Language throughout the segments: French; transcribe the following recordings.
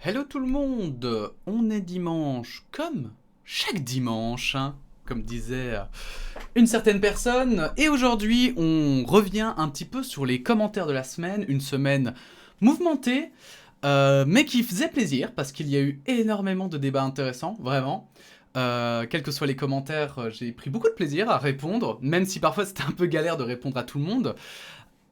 Hello tout le monde, on est dimanche comme chaque dimanche, hein, comme disait une certaine personne, et aujourd'hui on revient un petit peu sur les commentaires de la semaine, une semaine mouvementée, mais qui faisait plaisir parce qu'il y a eu énormément de débats intéressants, vraiment. Quels que soient les commentaires, j'ai pris beaucoup de plaisir à répondre, même si parfois c'était un peu galère de répondre à tout le monde.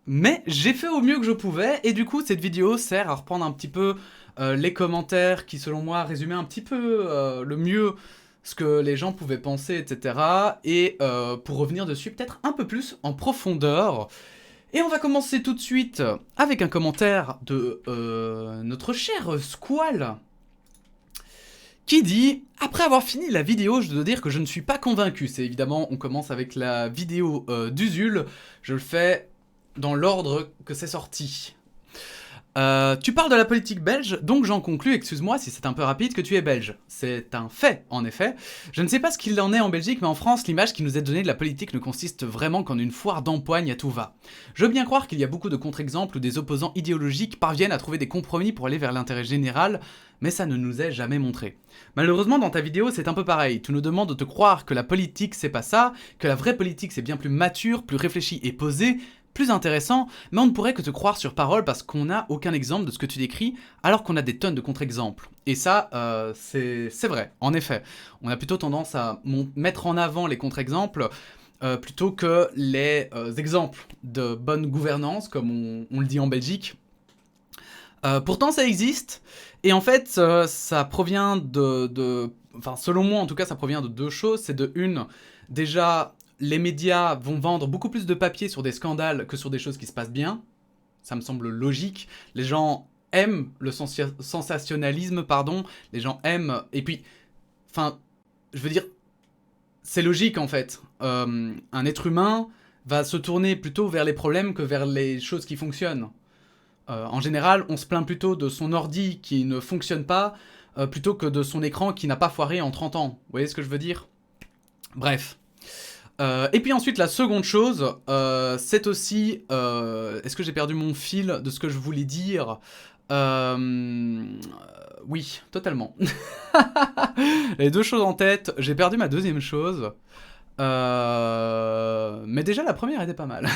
Mais j'ai fait au mieux que je pouvais, et du coup cette vidéo sert à reprendre un petit peu les commentaires qui selon moi résumaient un petit peu le mieux ce que les gens pouvaient penser, etc. Et pour revenir dessus peut-être un peu plus en profondeur. Et on va commencer tout de suite avec un commentaire de notre cher Squall, qui dit « Après avoir fini la vidéo, je dois dire que je ne suis pas convaincu. » C'est évidemment, on commence avec la vidéo d'Usul. Je le fais dans l'ordre que c'est sorti. Tu parles de la politique belge, donc j'en conclus, excuse-moi si c'est un peu rapide, que tu es belge. C'est un fait, en effet. Je ne sais pas ce qu'il en est en Belgique, mais en France, l'image qui nous est donnée de la politique ne consiste vraiment qu'en une foire d'empoigne à tout va. Je veux bien croire qu'il y a beaucoup de contre-exemples où des opposants idéologiques parviennent à trouver des compromis pour aller vers l'intérêt général, mais ça ne nous est jamais montré. Malheureusement, dans ta vidéo, c'est un peu pareil. Tu nous demandes de te croire que la politique, c'est pas ça, que la vraie politique, c'est bien plus mature, plus réfléchi et posé, plus intéressant, mais on ne pourrait que te croire sur parole parce qu'on n'a aucun exemple de ce que tu décris, alors qu'on a des tonnes de contre-exemples. Et ça, c'est vrai, en effet. On a plutôt tendance à mettre en avant les contre-exemples plutôt que les exemples de bonne gouvernance, comme on le dit en Belgique. Pourtant, ça existe, et en fait, ça provient enfin, selon moi, en tout cas, ça provient de deux choses. C'est de une, déjà, les médias vont vendre beaucoup plus de papier sur des scandales que sur des choses qui se passent bien. Ça me semble logique. Les gens aiment le sensationnalisme, pardon. Les gens aiment... Et puis, enfin, je veux dire, c'est logique en fait. Un être humain va se tourner plutôt vers les problèmes que vers les choses qui fonctionnent. En général, on se plaint plutôt de son ordi qui ne fonctionne pas, plutôt que de son écran qui n'a pas foiré en 30 ans. Vous voyez ce que je veux dire? Bref. Et puis ensuite, la seconde chose, c'est aussi... Est-ce que j'ai perdu mon fil de ce que je voulais dire? Oui, totalement. Les deux choses en tête, j'ai perdu ma deuxième chose. Mais déjà, la première était pas mal.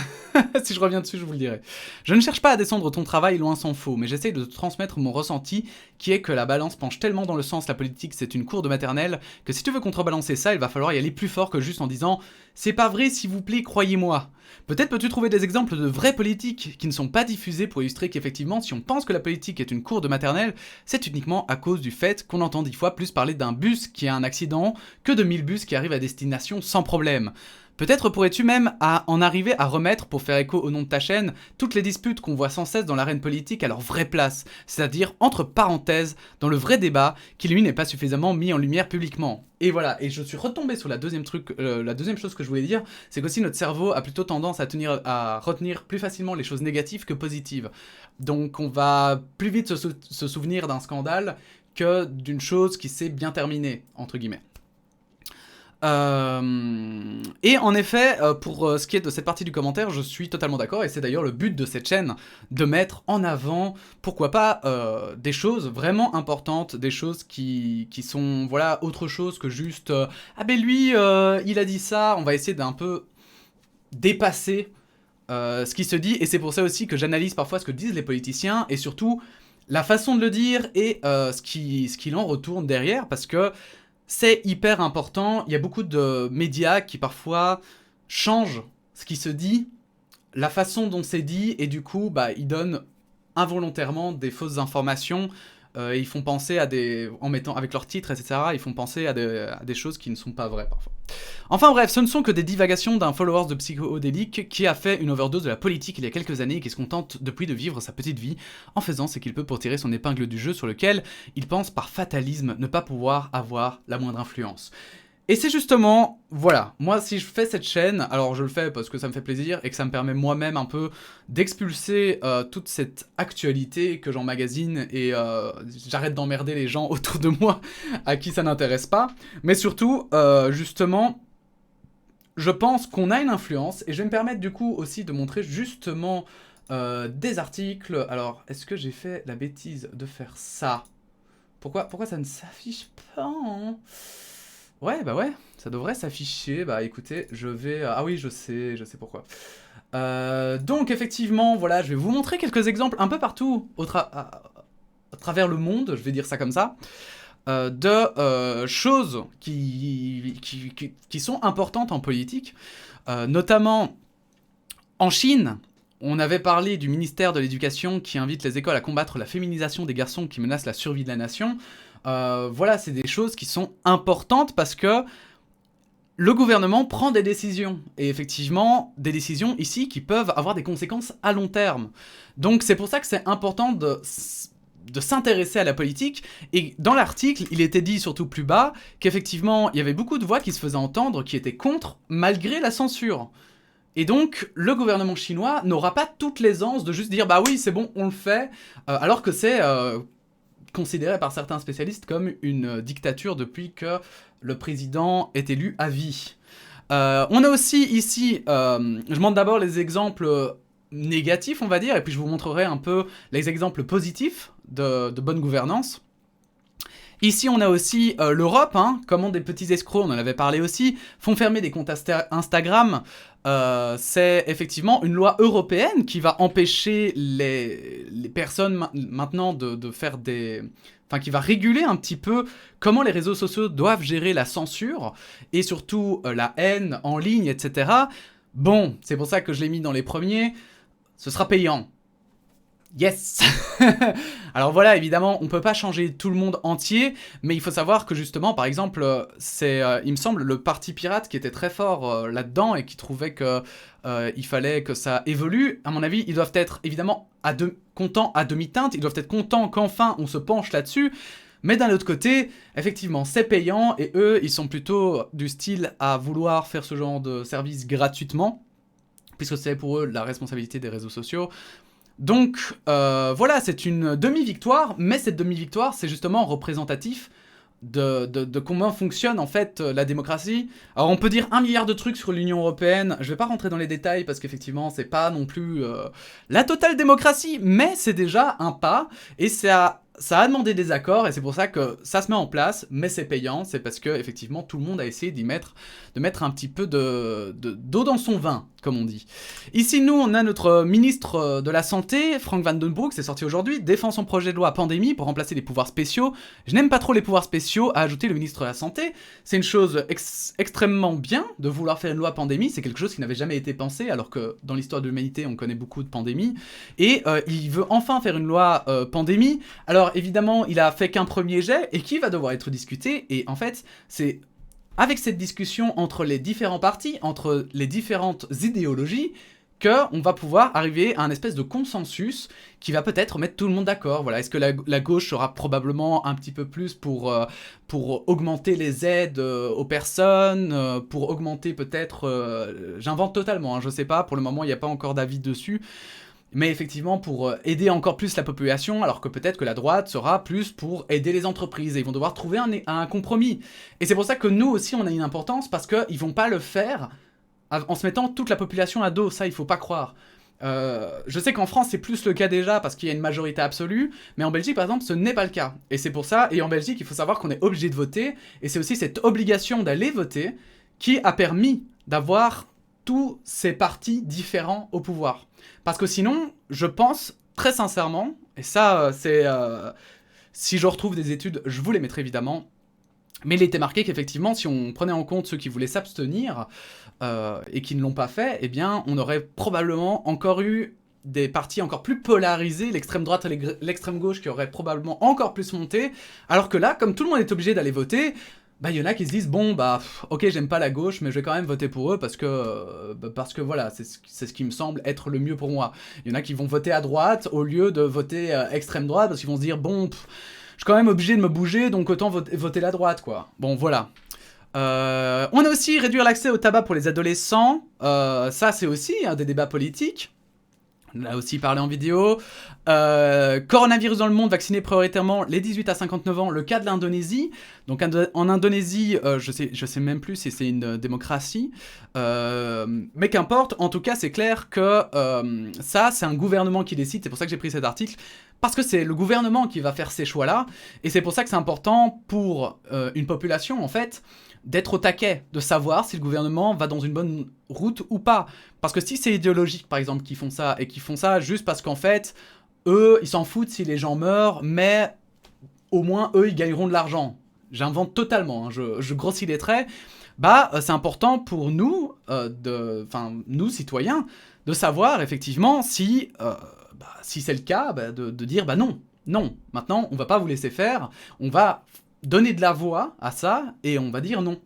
Si je reviens dessus, je vous le dirai. Je ne cherche pas à descendre ton travail, loin s'en faut, mais j'essaye de te transmettre mon ressenti, qui est que la balance penche tellement dans le sens la politique c'est une cour de maternelle, que si tu veux contrebalancer ça, il va falloir y aller plus fort que juste en disant « C'est pas vrai, s'il vous plaît, croyez-moi ». Peut-être peux-tu trouver des exemples de vraies politiques qui ne sont pas diffusées pour illustrer qu'effectivement, si on pense que la politique est une cour de maternelle, c'est uniquement à cause du fait qu'on entend 10 fois plus parler d'un bus qui a un accident que de 1000 bus qui arrivent à destination sans problème. Peut-être pourrais-tu même en arriver à remettre, pour faire écho au nom de ta chaîne, toutes les disputes qu'on voit sans cesse dans l'arène politique à leur vraie place, c'est-à-dire entre parenthèses, dans le vrai débat, qui lui n'est pas suffisamment mis en lumière publiquement. Et voilà, et je suis retombé sur la deuxième chose que je voulais dire, c'est qu'aussi notre cerveau a plutôt tendance à retenir plus facilement les choses négatives que positives. Donc on va plus vite se souvenir d'un scandale que d'une chose qui s'est bien terminée, entre guillemets. Et en effet, pour ce qui est de cette partie du commentaire, je suis totalement d'accord, et c'est d'ailleurs le but de cette chaîne, de mettre en avant, pourquoi pas, des choses vraiment importantes, des choses qui sont, voilà, autre chose que juste ah ben lui, il a dit ça, on va essayer d'un peu dépasser ce qui se dit, et c'est pour ça aussi que j'analyse parfois ce que disent les politiciens, et surtout la façon de le dire, et ce qu'il en retourne derrière, parce que c'est hyper important. Il y a beaucoup de médias qui parfois changent ce qui se dit, la façon dont c'est dit, et du coup, bah, ils donnent involontairement des fausses informations. Ils font penser à des... en mettant avec leurs titres, etc., ils font penser à des choses qui ne sont pas vraies parfois. Enfin bref, ce ne sont que des divagations d'un follower de psychodélique qui a fait une overdose de la politique il y a quelques années et qui se contente depuis de vivre sa petite vie en faisant ce qu'il peut pour tirer son épingle du jeu sur lequel il pense par fatalisme ne pas pouvoir avoir la moindre influence. Et c'est justement, voilà, moi si je fais cette chaîne, alors je le fais parce que ça me fait plaisir et que ça me permet moi-même un peu d'expulser toute cette actualité que j'emmagasine et j'arrête d'emmerder les gens autour de moi à qui ça n'intéresse pas. Mais surtout, justement, je pense qu'on a une influence et je vais me permettre du coup aussi de montrer justement des articles. Alors, est-ce que j'ai fait la bêtise de faire ça ? Pourquoi ça ne s'affiche pas hein? Ouais, bah ouais, ça devrait s'afficher. Bah écoutez, je vais... Ah oui, je sais pourquoi. Donc effectivement, voilà, je vais vous montrer quelques exemples un peu partout à travers le monde, je vais dire ça comme ça, de choses qui sont importantes en politique, notamment en Chine. On avait parlé du ministère de l'Éducation qui invite les écoles à combattre la féminisation des garçons qui menacent la survie de la nation. Voilà, c'est des choses qui sont importantes parce que le gouvernement prend des décisions. Et effectivement, des décisions ici qui peuvent avoir des conséquences à long terme. Donc c'est pour ça que c'est important de s'intéresser à la politique. Et dans l'article, il était dit surtout plus bas qu'effectivement, il y avait beaucoup de voix qui se faisaient entendre qui étaient contre, malgré la censure. Et donc, le gouvernement chinois n'aura pas toute l'aisance de juste dire « bah oui, c'est bon, on le fait alors que c'est considéré par certains spécialistes comme une dictature depuis que le président est élu à vie. On a aussi ici, je montre d'abord les exemples négatifs, on va dire, et puis je vous montrerai un peu les exemples positifs de bonne gouvernance. Ici, on a aussi l'Europe, hein, comment des petits escrocs, on en avait parlé aussi, font fermer des comptes Instagram. C'est effectivement une loi européenne qui va empêcher les personnes maintenant de faire des... Enfin, qui va réguler un petit peu comment les réseaux sociaux doivent gérer la censure et surtout la haine en ligne, etc. Bon, c'est pour ça que je l'ai mis dans les premiers. Ce sera payant. Yes. Alors voilà, évidemment, on peut pas changer tout le monde entier, mais il faut savoir que justement, par exemple, c'est, il me semble, le Parti Pirate qui était très fort là-dedans et qui trouvait que il fallait que ça évolue. À mon avis, ils doivent être évidemment contents à demi-teinte, ils doivent être contents qu'enfin on se penche là-dessus. Mais d'un autre côté, effectivement, c'est payant et eux, ils sont plutôt du style à vouloir faire ce genre de service gratuitement, puisque c'est pour eux la responsabilité des réseaux sociaux. Donc voilà, c'est une demi-victoire, mais cette demi-victoire, c'est justement représentatif de comment fonctionne en fait la démocratie. Alors on peut dire 1 milliard de trucs sur l'Union Européenne, je vais pas rentrer dans les détails parce qu'effectivement c'est pas non plus la totale démocratie, mais c'est déjà un pas, et ça a demandé des accords, et c'est pour ça que ça se met en place, mais c'est payant, c'est parce que effectivement tout le monde a essayé de mettre un petit peu d'eau dans son vin, comme on dit. Ici, nous, on a notre ministre de la Santé, Frank Vandenbroek, c'est sorti aujourd'hui, défend son projet de loi pandémie pour remplacer les pouvoirs spéciaux. Je n'aime pas trop les pouvoirs spéciaux, a ajouté le ministre de la Santé. C'est une chose extrêmement bien de vouloir faire une loi pandémie, c'est quelque chose qui n'avait jamais été pensé, alors que dans l'histoire de l'humanité, on connaît beaucoup de pandémies. Et il veut enfin faire une loi pandémie. Alors évidemment, il a fait qu'un premier jet, et qui va devoir être discuté, et en fait, c'est... avec cette discussion entre les différents partis, entre les différentes idéologies, qu'on va pouvoir arriver à un espèce de consensus qui va peut-être mettre tout le monde d'accord. Voilà. Est-ce que la gauche sera probablement un petit peu plus pour augmenter les aides aux personnes, pour augmenter peut-être... j'invente totalement, hein, je sais pas, pour le moment il n'y a pas encore d'avis dessus. Mais effectivement, pour aider encore plus la population, alors que peut-être que la droite sera plus pour aider les entreprises, et ils vont devoir trouver un compromis. Et c'est pour ça que nous aussi, on a une importance, parce qu'ils vont pas le faire en se mettant toute la population à dos, ça il faut pas croire. Je sais qu'en France c'est plus le cas déjà parce qu'il y a une majorité absolue, mais en Belgique par exemple ce n'est pas le cas. Et c'est pour ça, et en Belgique il faut savoir qu'on est obligé de voter, et c'est aussi cette obligation d'aller voter qui a permis d'avoir tous ces partis différents au pouvoir. Parce que sinon, je pense très sincèrement, et ça c'est... si je retrouve des études, je vous les mettrai évidemment, mais il était marqué qu'effectivement, si on prenait en compte ceux qui voulaient s'abstenir et qui ne l'ont pas fait, eh bien, on aurait probablement encore eu des partis encore plus polarisés, l'extrême droite et l'extrême gauche qui auraient probablement encore plus monté, alors que là, comme tout le monde est obligé d'aller voter, bah il y en a qui se disent bon bah ok j'aime pas la gauche mais je vais quand même voter pour eux parce que voilà c'est ce qui me semble être le mieux pour moi. Il y en a qui vont voter à droite au lieu de voter extrême droite parce qu'ils vont se dire bon je suis quand même obligé de me bouger donc autant voter la droite quoi. Bon voilà. On a aussi réduire l'accès au tabac pour les adolescents, ça c'est aussi des débats politiques. On a aussi parlé en vidéo. Coronavirus dans le monde, vacciner prioritairement les 18 à 59 ans, le cas de l'Indonésie. Donc en Indonésie, je sais même plus si c'est une démocratie. Mais qu'importe, en tout cas, c'est clair que ça, c'est un gouvernement qui décide. C'est pour ça que j'ai pris cet article. Parce que c'est le gouvernement qui va faire ces choix-là. Et c'est pour ça que c'est important pour une population, en fait, d'être au taquet, de savoir si le gouvernement va dans une bonne route ou pas. Parce que si c'est idéologique, par exemple, qui font ça, et qui font ça juste parce qu'en fait, eux, ils s'en foutent si les gens meurent, mais au moins, eux, ils gagneront de l'argent. J'invente totalement, hein, je grossis les traits. C'est important pour nous, nous, citoyens, de savoir, effectivement, si c'est le cas, de dire, non, maintenant, on va pas vous laisser faire, on va donner de la voix à ça, et on va dire non.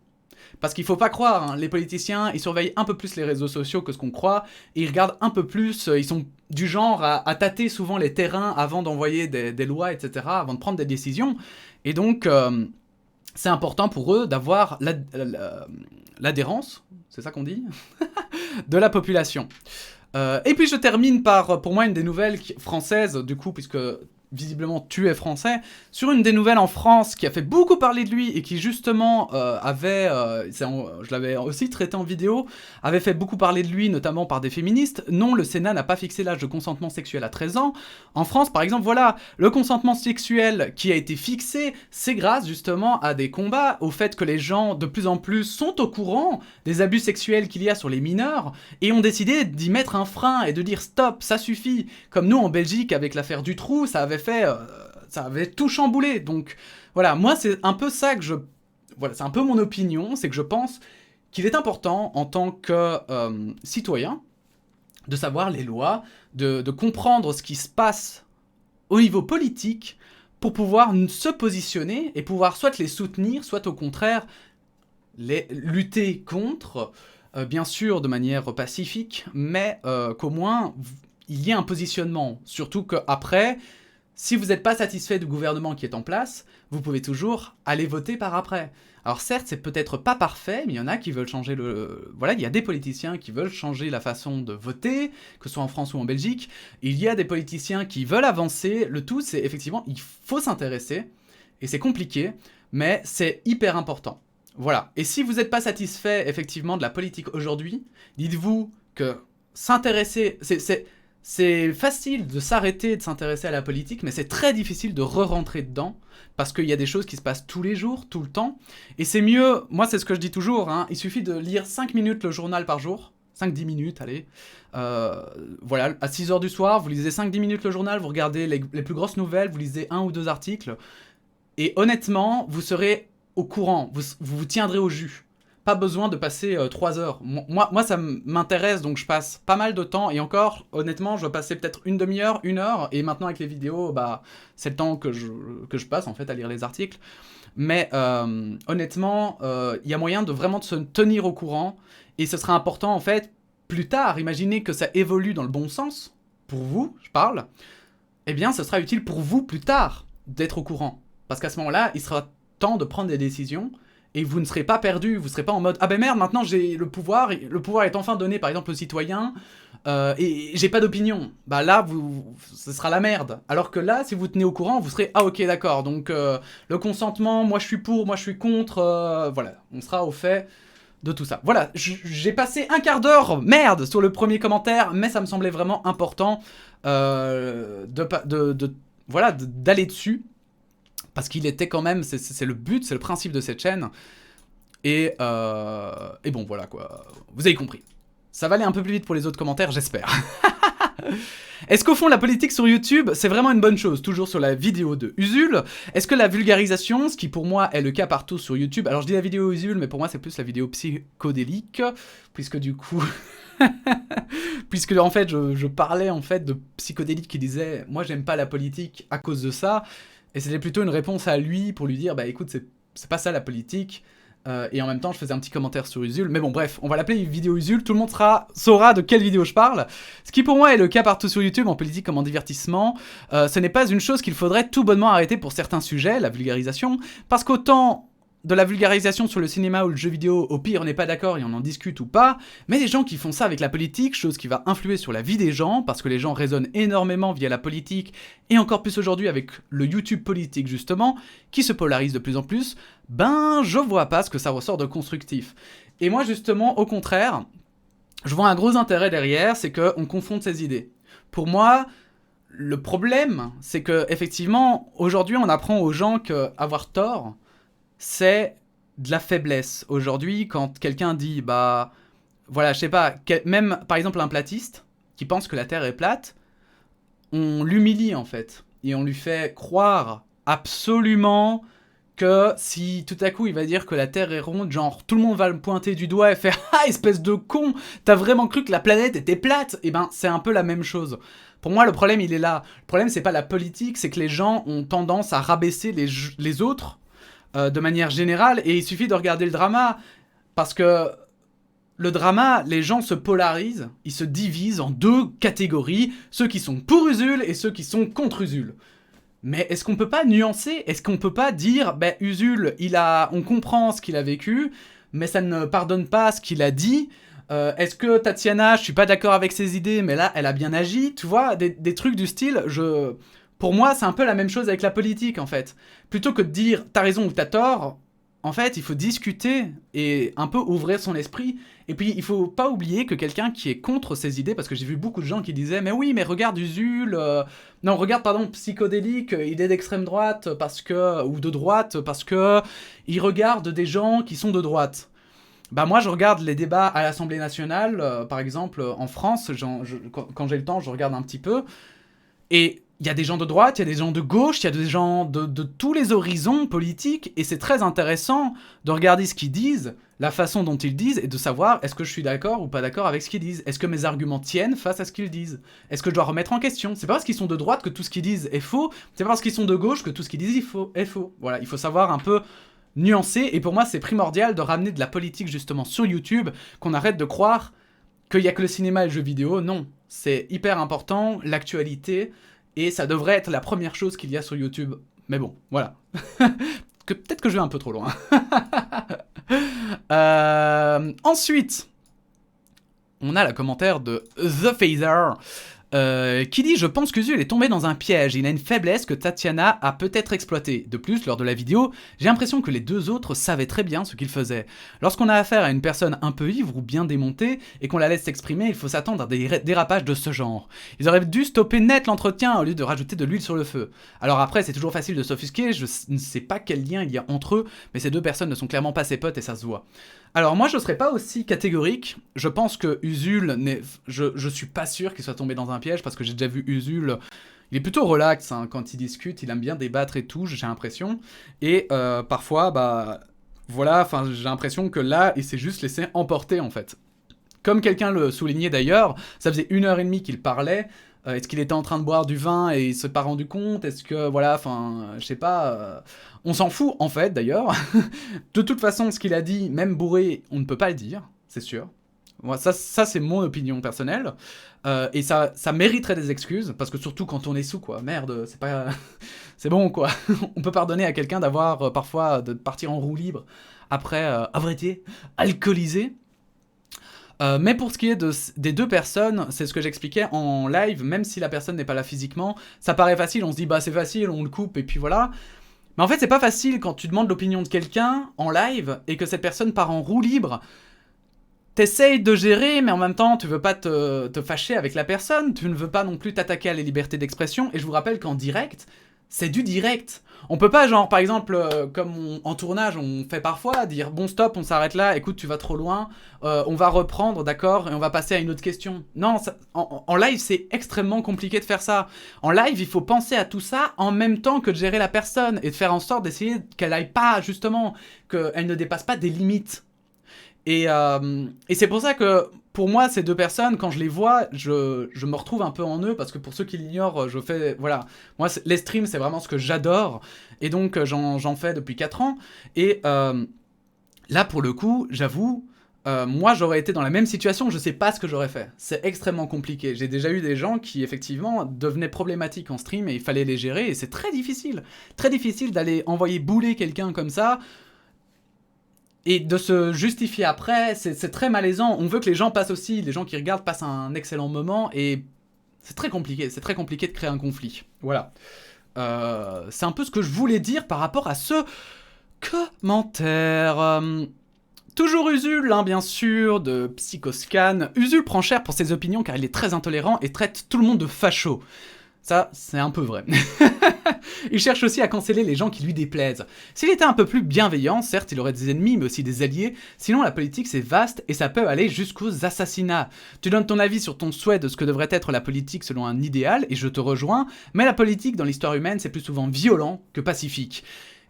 Parce qu'il faut pas croire, hein, les politiciens, ils surveillent un peu plus les réseaux sociaux que ce qu'on croit, et ils regardent un peu plus, ils sont du genre à tâter souvent les terrains avant d'envoyer des lois, etc., avant de prendre des décisions, et donc c'est important pour eux d'avoir l'adhérence, c'est ça qu'on dit, de la population. Et puis je termine par, pour moi, une des nouvelles françaises, du coup, puisque visiblement tu es français, sur une des nouvelles en France qui a fait beaucoup parler de lui et qui justement je l'avais aussi traité en vidéo, avait fait beaucoup parler de lui, notamment par des féministes. Non, le Sénat n'a pas fixé l'âge de consentement sexuel à 13 ans. En France, par exemple, voilà, le consentement sexuel qui a été fixé, c'est grâce justement à des combats, au fait que les gens de plus en plus sont au courant des abus sexuels qu'il y a sur les mineurs et ont décidé d'y mettre un frein et de dire stop, ça suffit. Comme nous en Belgique avec l'affaire Dutroux, ça avait tout chamboulé. Donc voilà, moi c'est un peu ça que c'est un peu mon opinion, c'est que je pense qu'il est important en tant que citoyen de savoir les lois, de comprendre ce qui se passe au niveau politique pour pouvoir se positionner et pouvoir soit les soutenir, soit au contraire les lutter contre, bien sûr de manière pacifique, mais qu'au moins il y ait un positionnement. Surtout qu'après, si vous n'êtes pas satisfait du gouvernement qui est en place, vous pouvez toujours aller voter par après. Alors certes, c'est peut-être pas parfait, mais il y en a qui veulent changer Voilà, il y a des politiciens qui veulent changer la façon de voter, que ce soit en France ou en Belgique. Il y a des politiciens qui veulent avancer. Le tout, c'est effectivement, il faut s'intéresser, et c'est compliqué, mais c'est hyper important. Voilà. Et si vous n'êtes pas satisfait, effectivement, de la politique aujourd'hui, dites-vous que s'intéresser... C'est facile de s'arrêter de s'intéresser à la politique, mais c'est très difficile de re-rentrer dedans, parce qu'il y a des choses qui se passent tous les jours, tout le temps, et c'est mieux, moi c'est ce que je dis toujours, hein, il suffit de lire 5 minutes le journal par jour, 5-10 minutes, allez, voilà, à 6h du soir, vous lisez 5-10 minutes le journal, vous regardez les plus grosses nouvelles, vous lisez 1 ou 2 articles, et honnêtement, vous serez au courant, vous tiendrez au jus. Pas besoin de passer 3 heures. Moi, ça m'intéresse, donc je passe pas mal de temps. Et encore, honnêtement, je vais passer peut-être une demi-heure, 1 heure. Et maintenant, avec les vidéos, c'est le temps que je passe, en fait, à lire les articles. Mais honnêtement, il y a moyen de vraiment se tenir au courant. Et ce sera important, en fait, plus tard. Imaginez que ça évolue dans le bon sens. Pour vous, je parle. Eh bien, ce sera utile pour vous, plus tard, d'être au courant. Parce qu'à ce moment-là, il sera temps de prendre des décisions. Et vous ne serez pas perdu, vous ne serez pas en mode « Ah ben merde, maintenant j'ai le pouvoir est enfin donné par exemple aux citoyens, et j'ai pas d'opinion. » Bah là, ce sera la merde. Alors que là, si vous tenez au courant, vous serez « Ah ok, d'accord, donc le consentement, moi je suis pour, moi je suis contre, voilà, on sera au fait de tout ça. » Voilà, j'ai passé un quart d'heure, merde, sur le premier commentaire, mais ça me semblait vraiment important d'aller dessus. Parce qu'il était quand même, c'est le but, c'est le principe de cette chaîne. Et bon, voilà quoi. Vous avez compris. Ça va aller un peu plus vite pour les autres commentaires, j'espère. Est-ce qu'au fond, la politique sur YouTube, c'est vraiment une bonne chose? Toujours sur la vidéo de Usul. Est-ce que la vulgarisation, ce qui pour moi est le cas partout sur YouTube... Alors je dis la vidéo Usul, mais pour moi c'est plus la vidéo psychodélique. Puisque du coup... puisque en fait, je parlais en fait de psychodélique qui disait « Moi j'aime pas la politique à cause de ça ». Et c'était plutôt une réponse à lui pour lui dire « Bah écoute, c'est pas ça la politique ». Et en même temps, je faisais un petit commentaire sur Usul. Mais bon, bref, on va l'appeler vidéo Usul. Tout le monde saura de quelle vidéo je parle. Ce qui pour moi est le cas partout sur YouTube, en politique comme en divertissement. Ce n'est pas une chose qu'il faudrait tout bonnement arrêter pour certains sujets, la vulgarisation. Parce qu'autant de la vulgarisation sur le cinéma ou le jeu vidéo, au pire on n'est pas d'accord et on en discute ou pas, mais les gens qui font ça avec la politique, chose qui va influer sur la vie des gens, parce que les gens raisonnent énormément via la politique, et encore plus aujourd'hui avec le YouTube politique justement, qui se polarise de plus en plus, ben je vois pas ce que ça ressort de constructif. Et moi justement, au contraire, je vois un gros intérêt derrière, c'est qu'on confronte ces idées. Pour moi, le problème, c'est que effectivement, aujourd'hui on apprend aux gens qu'avoir tort, c'est de la faiblesse. Aujourd'hui, quand quelqu'un dit, bah, voilà, je sais pas, même par exemple un platiste qui pense que la Terre est plate, on l'humilie en fait. Et on lui fait croire absolument que si tout à coup il va dire que la Terre est ronde, genre tout le monde va le pointer du doigt et faire « Ah, espèce de con, t'as vraiment cru que la planète était plate ?» Et ben, c'est un peu la même chose. Pour moi, le problème, il est là. Le problème, c'est pas la politique, c'est que les gens ont tendance à rabaisser les autres de manière générale, et il suffit de regarder le drama, parce que le drama, les gens se polarisent, ils se divisent en deux catégories, ceux qui sont pour Usul et ceux qui sont contre Usul. Mais est-ce qu'on peut pas nuancer? Est-ce qu'on peut pas dire, ben Usul, on comprend ce qu'il a vécu, mais ça ne pardonne pas ce qu'il a dit. Est-ce que Tatiana, je suis pas d'accord avec ses idées, mais là, elle a bien agi, tu vois, des trucs du style, pour moi, c'est un peu la même chose avec la politique, en fait. Plutôt que de dire « t'as raison » ou « t'as tort », en fait, il faut discuter et un peu ouvrir son esprit. Et puis, il faut pas oublier que quelqu'un qui est contre ces idées, parce que j'ai vu beaucoup de gens qui disaient « mais oui, mais regarde Usul, non, regarde, pardon, Psychodélique, il est d'extrême droite, ou de droite, parce que il regarde des gens qui sont de droite ». Bah moi, je regarde les débats à l'Assemblée nationale, par exemple, en France, quand j'ai le temps, je regarde un petit peu, et il y a des gens de droite, il y a des gens de gauche, il y a des gens de tous les horizons politiques, et c'est très intéressant de regarder ce qu'ils disent, la façon dont ils disent, et de savoir est-ce que je suis d'accord ou pas d'accord avec ce qu'ils disent. Est-ce que mes arguments tiennent face à ce qu'ils disent? Est-ce que je dois remettre en question? C'est pas parce qu'ils sont de droite que tout ce qu'ils disent est faux, c'est pas parce qu'ils sont de gauche que tout ce qu'ils disent est faux. Voilà, il faut savoir un peu nuancer, et pour moi c'est primordial de ramener de la politique justement sur YouTube, qu'on arrête de croire qu'il y a que le cinéma et le jeu vidéo. Non, c'est hyper important, l'actualité, et ça devrait être la première chose qu'il y a sur YouTube. Mais bon, voilà. Peut-être que je vais un peu trop loin. Ensuite, on a le commentaire de The Phaser, qui dit « Je pense qu'Usul est tombé dans un piège, il a une faiblesse que Tatiana a peut-être exploitée. De plus, lors de la vidéo, j'ai l'impression que les deux autres savaient très bien ce qu'ils faisaient. Lorsqu'on a affaire à une personne un peu ivre ou bien démontée, et qu'on la laisse s'exprimer, il faut s'attendre à des dérapages de ce genre. Ils auraient dû stopper net l'entretien au lieu de rajouter de l'huile sur le feu. Alors après, c'est toujours facile de s'offusquer, je ne sais pas quel lien il y a entre eux, mais ces deux personnes ne sont clairement pas ses potes et ça se voit. » Alors moi je serais pas aussi catégorique, je pense que Usul, je suis pas sûr qu'il soit tombé dans un piège, parce que j'ai déjà vu Usul, il est plutôt relax hein, quand il discute, il aime bien débattre et tout, j'ai l'impression, et parfois, bah voilà, j'ai l'impression que là, il s'est juste laissé emporter en fait. Comme quelqu'un le soulignait d'ailleurs, ça faisait 1h30 qu'il parlait. Est-ce qu'il était en train de boire du vin et il s'est pas rendu compte? Est-ce que, voilà, je sais pas... On s'en fout, en fait, d'ailleurs. De toute façon, ce qu'il a dit, même bourré, on ne peut pas le dire, c'est sûr. Moi, ça c'est mon opinion personnelle. Et ça mériterait des excuses, parce que surtout quand on est sous, quoi. Merde, c'est pas... c'est bon, quoi. On peut pardonner à quelqu'un d'avoir, parfois, de partir en roue libre, après, à vrai dire, alcoolisé. Mais pour ce qui est des deux personnes, c'est ce que j'expliquais en live, même si la personne n'est pas là physiquement, ça paraît facile, on se dit bah c'est facile, on le coupe et puis voilà. Mais en fait c'est pas facile quand tu demandes l'opinion de quelqu'un en live et que cette personne part en roue libre. T'essayes de gérer, mais en même temps tu veux pas te fâcher avec la personne, tu ne veux pas non plus t'attaquer à la liberté d'expression, et je vous rappelle qu'en direct, c'est du direct. On peut pas, genre, par exemple, comme en tournage, on fait parfois, dire « Bon, stop, on s'arrête là, écoute, tu vas trop loin, on va reprendre, d'accord, et on va passer à une autre question. » Non, en live, c'est extrêmement compliqué de faire ça. En live, il faut penser à tout ça en même temps que de gérer la personne, et de faire en sorte d'essayer qu'elle aille pas, justement, qu'elle ne dépasse pas des limites. Et c'est pour ça que, pour moi, ces deux personnes, quand je les vois, je me retrouve un peu en eux, parce que pour ceux qui l'ignorent, je fais... Voilà, moi, les streams, c'est vraiment ce que j'adore, et donc j'en fais depuis 4 ans, et là, pour le coup, j'avoue, moi, j'aurais été dans la même situation, je sais pas ce que j'aurais fait. C'est extrêmement compliqué. J'ai déjà eu des gens qui, effectivement, devenaient problématiques en stream, et il fallait les gérer, et c'est très difficile d'aller envoyer bouler quelqu'un comme ça. Et de se justifier après, c'est très malaisant. On veut que les gens passent aussi, les gens qui regardent passent un excellent moment, et c'est très compliqué de créer un conflit. Voilà. C'est un peu ce que je voulais dire par rapport à ce commentaire. Toujours Usul, hein, bien sûr, de Psychoscan. Usul prend cher pour ses opinions car il est très intolérant et traite tout le monde de facho. Ça, c'est un peu vrai. Il cherche aussi à canceller les gens qui lui déplaisent. S'il était un peu plus bienveillant, certes, il aurait des ennemis, mais aussi des alliés. Sinon, la politique, c'est vaste et ça peut aller jusqu'aux assassinats. Tu donnes ton avis sur ton souhait de ce que devrait être la politique selon un idéal, et je te rejoins, mais la politique, dans l'histoire humaine, c'est plus souvent violent que pacifique.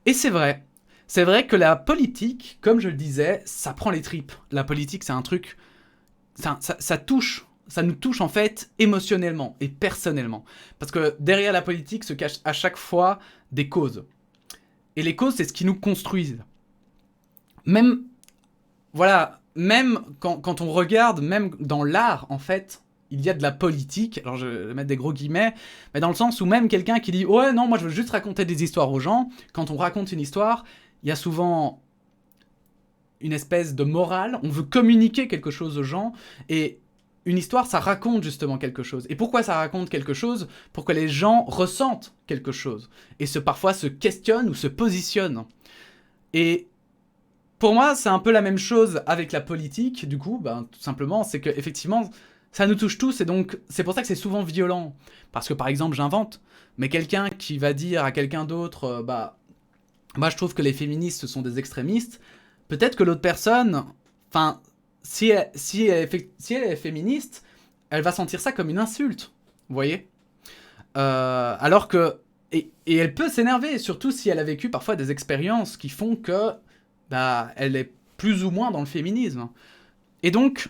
Et c'est vrai. C'est vrai que la politique, comme je le disais, ça prend les tripes. La politique, c'est un truc... Ça touche... Ça nous touche en fait émotionnellement et personnellement. Parce que derrière la politique se cachent à chaque fois des causes. Et les causes, c'est ce qui nous construisent. Même, voilà, même quand on regarde, même dans l'art, en fait, il y a de la politique. Alors je vais mettre des gros guillemets, mais dans le sens où même quelqu'un qui dit « Ouais, non, moi je veux juste raconter des histoires aux gens », quand on raconte une histoire, il y a souvent une espèce de morale, on veut communiquer quelque chose aux gens, et une histoire, ça raconte justement quelque chose. Et pourquoi ça raconte quelque chose? Pour que les gens ressentent quelque chose. Et parfois se questionnent ou se positionnent. Et pour moi, c'est un peu la même chose avec la politique, du coup, tout simplement, c'est que effectivement, ça nous touche tous, et donc c'est pour ça que c'est souvent violent. Parce que par exemple, j'invente, mais quelqu'un qui va dire à quelqu'un d'autre, moi je trouve que les féministes sont des extrémistes, peut-être que l'autre personne, enfin... Si elle est féministe, elle va sentir ça comme une insulte, vous voyez, alors que... Et elle peut s'énerver, surtout si elle a vécu parfois des expériences qui font que elle est plus ou moins dans le féminisme. Et donc,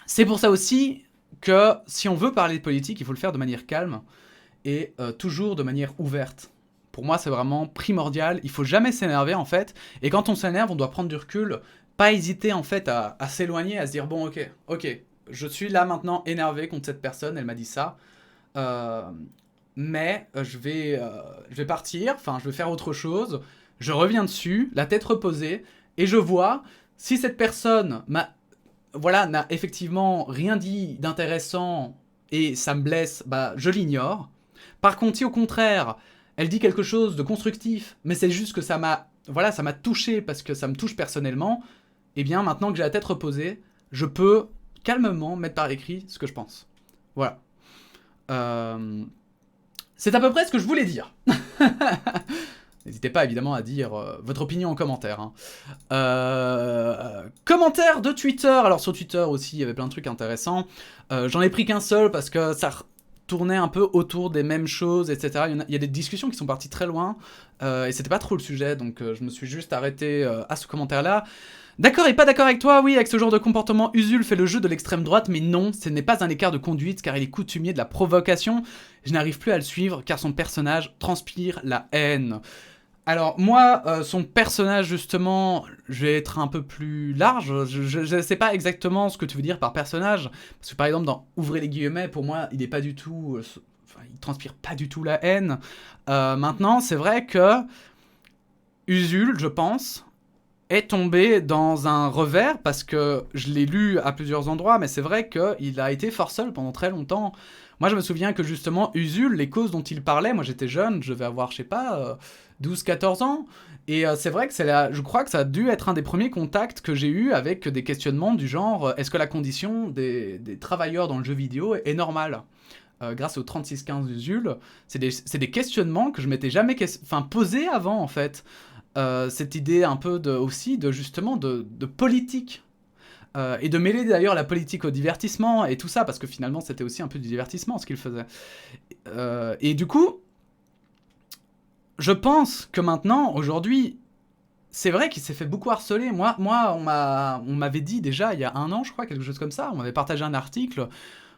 c'est pour ça aussi que si on veut parler de politique, il faut le faire de manière calme et toujours de manière ouverte. Pour moi, c'est vraiment primordial. Il faut jamais s'énerver, en fait. Et quand on s'énerve, on doit prendre du recul. Pas hésiter, en fait, à s'éloigner, à se dire, bon, ok, je suis là maintenant énervé contre cette personne, elle m'a dit ça. Mais je vais partir, enfin, je vais faire autre chose. Je reviens dessus, la tête reposée, et je vois si cette personne n'a effectivement rien dit d'intéressant et ça me blesse, je l'ignore. Par contre, si au contraire, elle dit quelque chose de constructif, mais c'est juste que ça m'a touché parce que ça me touche personnellement, eh bien, maintenant que j'ai la tête reposée, je peux calmement mettre par écrit ce que je pense. Voilà. C'est à peu près ce que je voulais dire. N'hésitez pas évidemment à dire votre opinion en commentaire. Hein. Commentaire de Twitter. Alors sur Twitter aussi, il y avait plein de trucs intéressants. J'en ai pris qu'un seul parce que ça tournait un peu autour des mêmes choses, etc. Il y a des discussions qui sont parties très loin et c'était pas trop le sujet, donc je me suis juste arrêté à ce commentaire-là. D'accord et pas d'accord avec toi, oui, avec ce genre de comportement, Usul fait le jeu de l'extrême droite, mais non, ce n'est pas un écart de conduite car il est coutumier de la provocation. Je n'arrive plus à le suivre car son personnage transpire la haine. Alors moi, son personnage justement, je vais être un peu plus large, je ne sais pas exactement ce que tu veux dire par personnage, parce que par exemple dans Ouvrez les guillemets, pour moi, il n'est pas du tout, il transpire pas du tout la haine. Maintenant, c'est vrai que Usul, je pense, est tombé dans un revers, parce que je l'ai lu à plusieurs endroits, mais c'est vrai qu'il a été forceul pendant très longtemps. Moi, je me souviens que justement, Usul, les causes dont il parlait, moi j'étais jeune, je vais avoir, je sais pas, 12-14 ans, et c'est vrai que je crois que ça a dû être un des premiers contacts que j'ai eu avec des questionnements du genre, est-ce que la condition des travailleurs dans le jeu vidéo est normale grâce au 3615 d'Usul, c'est des questionnements que je m'étais jamais posé avant, en fait. Cette idée un peu aussi justement de politique. Et de mêler d'ailleurs la politique au divertissement et tout ça, parce que finalement c'était aussi un peu du divertissement ce qu'il faisait. Et du coup, je pense que maintenant, aujourd'hui, c'est vrai qu'il s'est fait beaucoup harceler. Moi on m'avait dit déjà il y a 1 an, je crois, quelque chose comme ça, on m'avait partagé un article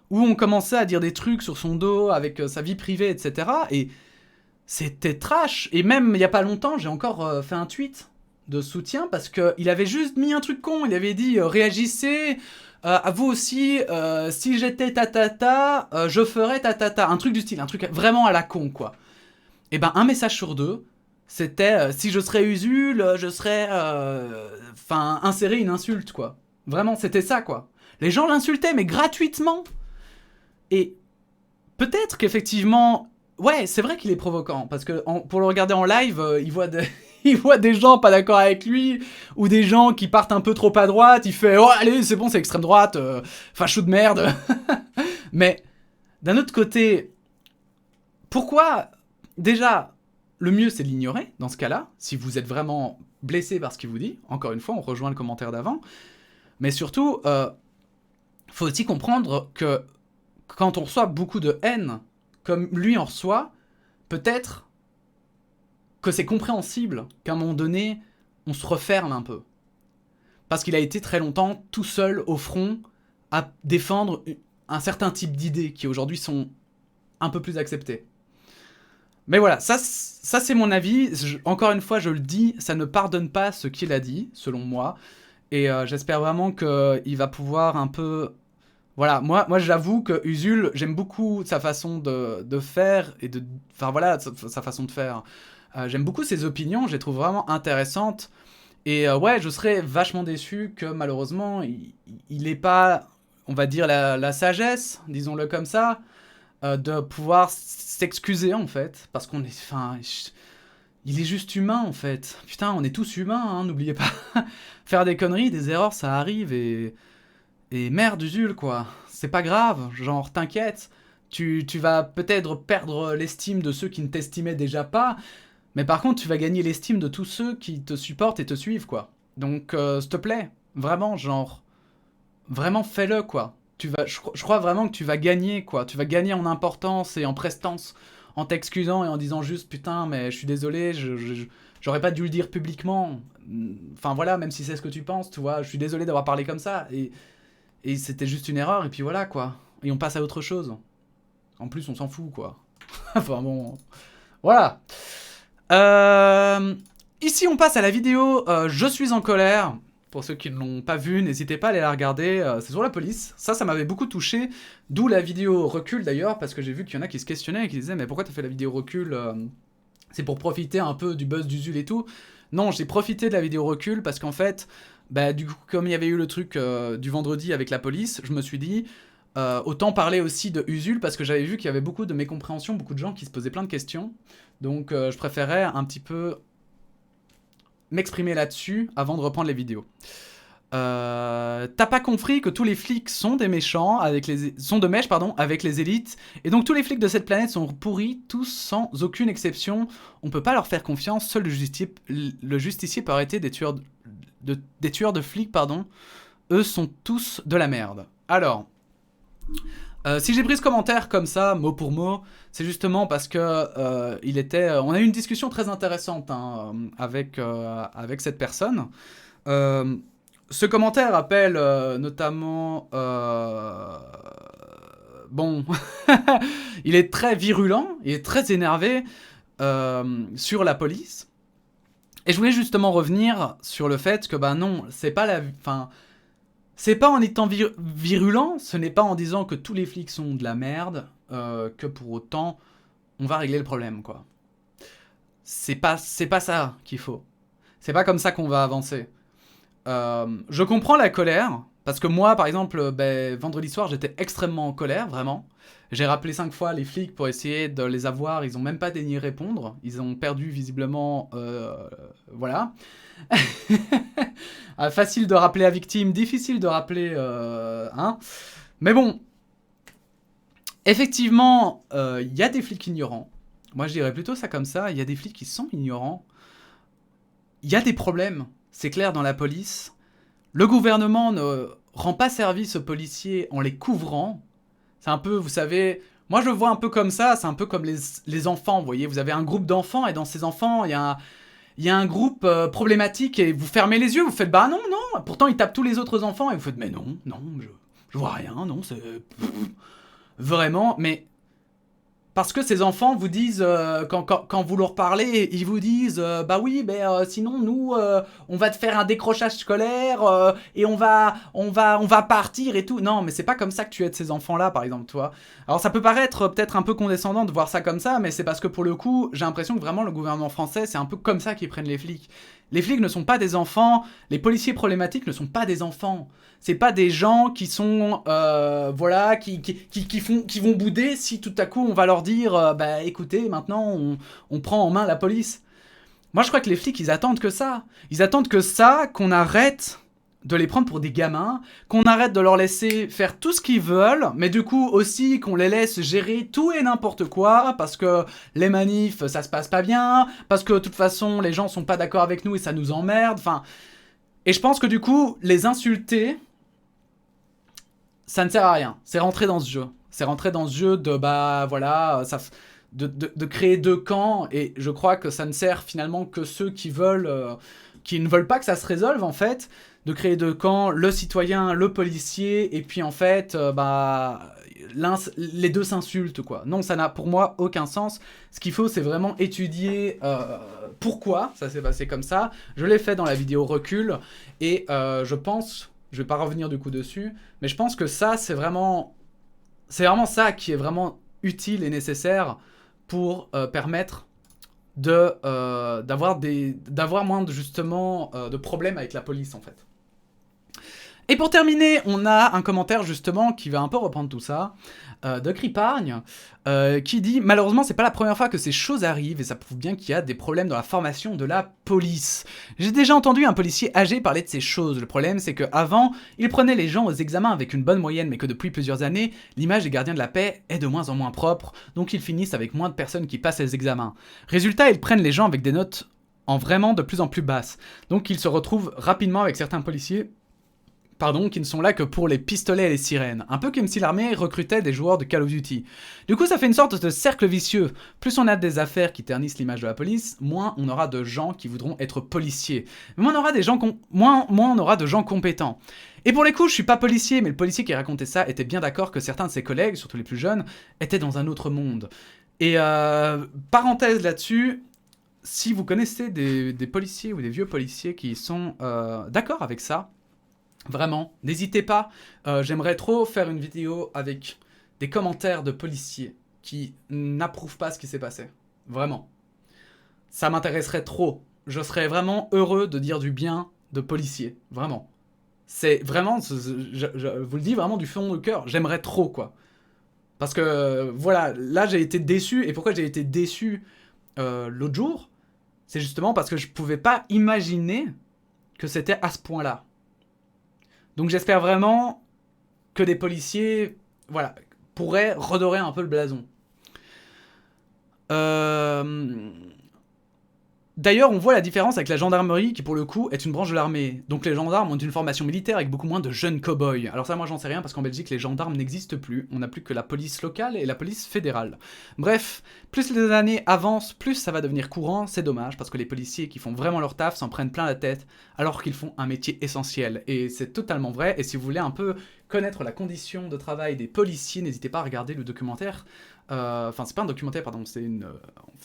où on commençait à dire des trucs sur son dos avec sa vie privée, etc. Et c'était trash. Et même il y a pas longtemps, j'ai encore fait un tweet de soutien parce qu'il avait juste mis un truc con. Il avait dit réagissez, à vous aussi, si j'étais tatata, je ferais tatata. Un truc du style, un truc vraiment à la con, quoi. Et un message sur 2, C'était si je serais Usul, je serais. Enfin, insérer une insulte, quoi. Vraiment, c'était ça, quoi. Les gens l'insultaient, mais gratuitement. Et peut-être qu'effectivement. Ouais, c'est vrai qu'il est provoquant, parce que pour le regarder en live, il voit il voit des gens pas d'accord avec lui, ou des gens qui partent un peu trop à droite, il fait « Oh, allez, c'est bon, c'est extrême droite, facho de merde !» Mais, d'un autre côté, pourquoi, déjà, le mieux c'est de l'ignorer, dans ce cas-là, si vous êtes vraiment blessé par ce qu'il vous dit, encore une fois, on rejoint le commentaire d'avant, mais surtout, faut aussi comprendre que quand on reçoit beaucoup de haine, comme lui en reçoit, peut-être que c'est compréhensible qu'à un moment donné, on se referme un peu. Parce qu'il a été très longtemps tout seul au front à défendre un certain type d'idées qui aujourd'hui sont un peu plus acceptées. Mais voilà, ça c'est mon avis. Encore une fois, je le dis, ça ne pardonne pas ce qu'il a dit, selon moi. Et j'espère vraiment qu'il va pouvoir un peu... Voilà, moi j'avoue que Usul, j'aime beaucoup sa façon de faire et de... Enfin voilà, sa façon de faire. J'aime beaucoup ses opinions, je les trouve vraiment intéressantes. Et ouais, je serais vachement déçu que malheureusement, il n'ait pas, on va dire, la sagesse, disons-le comme ça, de pouvoir s'excuser en fait. Parce qu'on est... Enfin, il est juste humain en fait. Putain, on est tous humains, hein, n'oubliez pas. Faire des conneries, des erreurs, ça arrive et merde, Usul, quoi. C'est pas grave, genre, t'inquiète. Tu vas peut-être perdre l'estime de ceux qui ne t'estimaient déjà pas, mais par contre, tu vas gagner l'estime de tous ceux qui te supportent et te suivent, quoi. Donc, s'il te plaît, vraiment, genre, vraiment fais-le, quoi. Je crois vraiment que tu vas gagner, quoi. Tu vas gagner en importance et en prestance, en t'excusant et en disant juste, putain, mais je suis désolé, j'aurais pas dû le dire publiquement. Enfin, voilà, même si c'est ce que tu penses, tu vois, je suis désolé d'avoir parlé comme ça, et c'était juste une erreur, et puis voilà, quoi. Et on passe à autre chose. En plus, on s'en fout, quoi. Enfin bon... Voilà. Ici, on passe à la vidéo « Je suis en colère ». Pour ceux qui ne l'ont pas vu, n'hésitez pas à aller la regarder. C'est sur la police. Ça m'avait beaucoup touché. D'où la vidéo recul, d'ailleurs, parce que j'ai vu qu'il y en a qui se questionnaient et qui disaient « Mais pourquoi t'as fait la vidéo recul c'est pour profiter un peu du buzz d'Usul et tout ?» Non, j'ai profité de la vidéo recul parce qu'en fait... Bah, du coup, comme il y avait eu le truc du vendredi avec la police, je me suis dit, autant parler aussi de Usul, parce que j'avais vu qu'il y avait beaucoup de mécompréhension, beaucoup de gens qui se posaient plein de questions. Donc je préférais un petit peu m'exprimer là-dessus avant de reprendre les vidéos. T'as pas compris que tous les flics sont des méchants, sont de mèche, pardon, avec les élites, et donc tous les flics de cette planète sont pourris, tous sans aucune exception. On peut pas leur faire confiance, seul le justicier peut arrêter des tueurs de flics, pardon. Eux sont tous de la merde. Alors, si j'ai pris ce commentaire comme ça, mot pour mot, c'est justement parce que on a eu une discussion très intéressante hein, avec cette personne. Ce commentaire appelle notamment... bon, il est très virulent, il est très énervé sur la police. Et je voulais justement revenir sur le fait que, bah non, c'est pas la... Enfin, c'est pas en étant virulent, ce n'est pas en disant que tous les flics sont de la merde, que pour autant, on va régler le problème, quoi. C'est pas ça qu'il faut. C'est pas comme ça qu'on va avancer. Je comprends la colère, parce que moi, par exemple, vendredi soir, j'étais extrêmement en colère, vraiment. J'ai rappelé 5 fois les flics pour essayer de les avoir, ils ont même pas daigné répondre. Ils ont perdu, visiblement, voilà. Facile de rappeler la victime, difficile de rappeler... hein. Mais bon, effectivement, il y a des flics ignorants. Moi, je dirais plutôt ça comme ça. Il y a des flics qui sont ignorants. Il y a des problèmes, c'est clair, dans la police. Le gouvernement ne rend pas service aux policiers en les couvrant. C'est un peu, vous savez... Moi, je le vois un peu comme ça. C'est un peu comme les enfants, vous voyez. Vous avez un groupe d'enfants, et dans ces enfants, il y a un groupe problématique, et vous fermez les yeux, vous faites « Bah non, non !» Pourtant, ils tapent tous les autres enfants, et vous faites « Mais non, non, je vois rien, non, c'est... Vraiment, mais... Parce que ces enfants vous disent, quand vous leur parlez, ils vous disent bah oui, mais sinon nous, on va te faire un décrochage scolaire et on va partir et tout. Non, mais c'est pas comme ça que tu aides ces enfants-là, par exemple, toi. Alors ça peut paraître peut-être un peu condescendant de voir ça comme ça, mais c'est parce que pour le coup, j'ai l'impression que vraiment le gouvernement français, c'est un peu comme ça qu'ils prennent les flics. Les flics ne sont pas des enfants, les policiers problématiques ne sont pas des enfants. C'est pas des gens qui sont, voilà, qui vont bouder si tout à coup on va leur dire, bah écoutez, maintenant on prend en main la police. Moi je crois que les flics ils attendent que ça. Ils attendent que ça, qu'on arrête de les prendre pour des gamins, qu'on arrête de leur laisser faire tout ce qu'ils veulent, mais du coup aussi qu'on les laisse gérer tout et n'importe quoi, parce que les manifs ça se passe pas bien, parce que de toute façon les gens sont pas d'accord avec nous et ça nous emmerde, enfin... Et je pense que du coup, les insulter, ça ne sert à rien. C'est rentrer dans ce jeu. C'est rentrer dans ce jeu de, bah voilà, de créer deux camps. Et je crois que ça ne sert finalement que ceux qui veulent, qui ne veulent pas que ça se résolve en fait. De créer deux camps, le citoyen, le policier. Et puis en fait, bah, les deux s'insultent quoi. Non, ça n'a pour moi aucun sens. Ce qu'il faut, c'est vraiment étudier pourquoi ça s'est passé comme ça. Je l'ai fait dans la vidéo recul. Et je pense... Je vais pas revenir du coup dessus, mais je pense que ça, c'est vraiment ça qui est vraiment utile et nécessaire pour permettre d'avoir moins justement de problèmes avec la police en fait. Et pour terminer, on a un commentaire justement qui va un peu reprendre tout ça, de Cripargne, qui dit « Malheureusement, c'est pas la première fois que ces choses arrivent et ça prouve bien qu'il y a des problèmes dans la formation de la police. J'ai déjà entendu un policier âgé parler de ces choses. Le problème, c'est qu'avant, il prenait les gens aux examens avec une bonne moyenne, mais que depuis plusieurs années, l'image des gardiens de la paix est de moins en moins propre, donc ils finissent avec moins de personnes qui passent les examens. Résultat, ils prennent les gens avec des notes en vraiment de plus en plus basses. Donc ils se retrouvent rapidement avec certains policiers qui ne sont là que pour les pistolets et les sirènes. Un peu comme si l'armée recrutait des joueurs de Call of Duty. Du coup, ça fait une sorte de cercle vicieux. Plus on a des affaires qui ternissent l'image de la police, moins on aura de gens qui voudront être policiers. Mais moins on aura de gens compétents. Et pour les coups, je suis pas policier, mais le policier qui racontait ça était bien d'accord que certains de ses collègues, surtout les plus jeunes, étaient dans un autre monde. Et parenthèse là-dessus, si vous connaissez des policiers ou des vieux policiers qui sont d'accord avec ça, vraiment, n'hésitez pas, j'aimerais trop faire une vidéo avec des commentaires de policiers qui n'approuvent pas ce qui s'est passé. Vraiment. Ça m'intéresserait trop. Je serais vraiment heureux de dire du bien de policiers. Vraiment. C'est vraiment, je vous le dis vraiment du fond du cœur, j'aimerais trop quoi. Parce que voilà, là j'ai été déçu, et pourquoi j'ai été déçu l'autre jour, c'est justement parce que je pouvais pas imaginer que c'était à ce point-là. Donc j'espère vraiment que des policiers, voilà, pourraient redorer un peu le blason. D'ailleurs, on voit la différence avec la gendarmerie, qui pour le coup est une branche de l'armée. Donc les gendarmes ont une formation militaire avec beaucoup moins de jeunes cow-boys. Alors ça, moi j'en sais rien, parce qu'en Belgique, les gendarmes n'existent plus. On n'a plus que la police locale et la police fédérale. Bref, plus les années avancent, plus ça va devenir courant. C'est dommage, parce que les policiers qui font vraiment leur taf s'en prennent plein la tête, alors qu'ils font un métier essentiel. Et c'est totalement vrai, et si vous voulez un peu connaître la condition de travail des policiers, n'hésitez pas à regarder le documentaire. Enfin, c'est pas un documentaire, pardon, c'est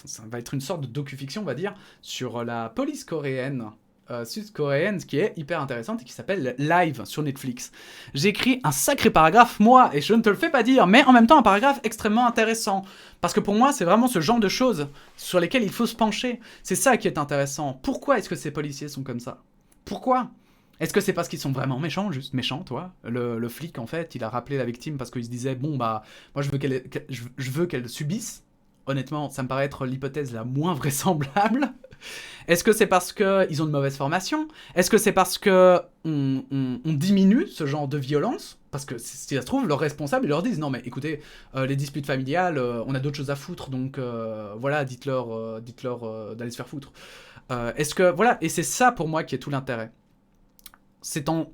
ça va être une sorte de docu-fiction, on va dire, sur la police coréenne, sud-coréenne, qui est hyper intéressante et qui s'appelle Live sur Netflix. J'ai écrit un sacré paragraphe, moi, et je ne te le fais pas dire, mais en même temps un paragraphe extrêmement intéressant. Parce que pour moi, c'est vraiment ce genre de choses sur lesquelles il faut se pencher. C'est ça qui est intéressant. Pourquoi est-ce que ces policiers sont comme ça? Pourquoi? Est-ce que c'est parce qu'ils sont vraiment méchants, juste méchants, toi? Le flic, en fait, il a rappelé la victime parce qu'il se disait, bon, bah, moi, je veux qu'elle subisse. Honnêtement, ça me paraît être l'hypothèse la moins vraisemblable. Est-ce que c'est parce qu'ils ont une mauvaise formation? Est-ce que c'est parce qu'on diminue ce genre de violence? Parce que, si ça se trouve, leurs responsables, ils leur disent, non mais écoutez, les disputes familiales, on a d'autres choses à foutre, donc voilà, dites-leur d'aller se faire foutre. Est-ce que, voilà, et c'est ça pour moi qui est tout l'intérêt. C'est en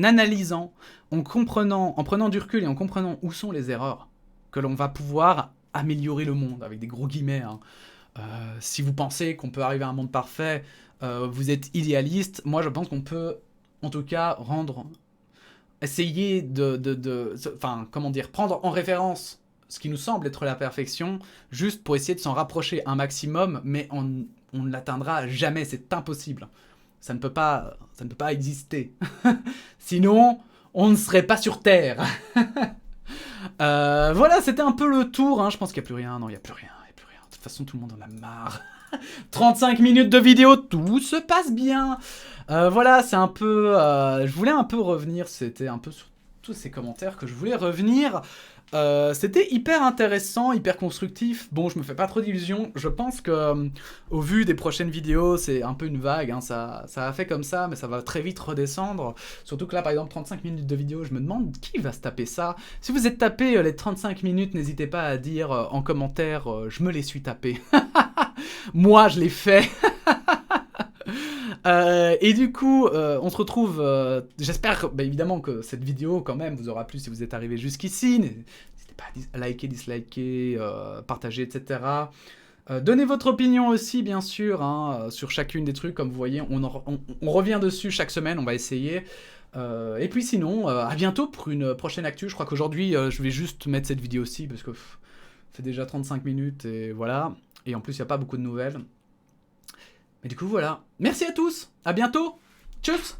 analysant, en prenant du recul et en comprenant où sont les erreurs, que l'on va pouvoir améliorer le monde, avec des gros guillemets. Hein. Si vous pensez qu'on peut arriver à un monde parfait, vous êtes idéaliste. Moi, je pense qu'on peut, en tout cas, essayer enfin, comment dire, prendre en référence ce qui nous semble être la perfection, juste pour essayer de s'en rapprocher un maximum, mais on ne l'atteindra jamais, c'est impossible. Ça ne peut pas exister. Sinon, on ne serait pas sur Terre. Voilà, c'était un peu le tour. Hein. Je pense qu'il n'y a plus rien. Non, il n'y a plus rien. Il y a plus rien. De toute façon, tout le monde en a marre. 35 minutes de vidéo, tout se passe bien. Voilà, c'est un peu... je voulais un peu revenir. C'était un peu sur tous ces commentaires que je voulais revenir. C'était hyper intéressant, hyper constructif. Bon, je me fais pas trop d'illusions. Je pense que, au vu des prochaines vidéos, c'est un peu une vague. Hein. Ça a fait comme ça, mais ça va très vite redescendre. Surtout que là, par exemple, 35 minutes de vidéo, je me demande qui va se taper ça. Si vous êtes tapé les 35 minutes, n'hésitez pas à dire en commentaire je me les suis tapés. Moi, je l'ai fait. Et du coup, on se retrouve, j'espère évidemment que cette vidéo quand même vous aura plu si vous êtes arrivé jusqu'ici. N'hésitez pas à liker, disliker, partager, etc. Donnez votre opinion aussi, bien sûr, hein, sur chacune des trucs. Comme vous voyez, on revient dessus chaque semaine, on va essayer. Et puis sinon, à bientôt pour une prochaine actu. Je crois qu'aujourd'hui, je vais juste mettre cette vidéo-ci parce que ça fait déjà 35 minutes et voilà. Et en plus, il n'y a pas beaucoup de nouvelles. Mais du coup, voilà. Merci à tous. À bientôt. Tchuss.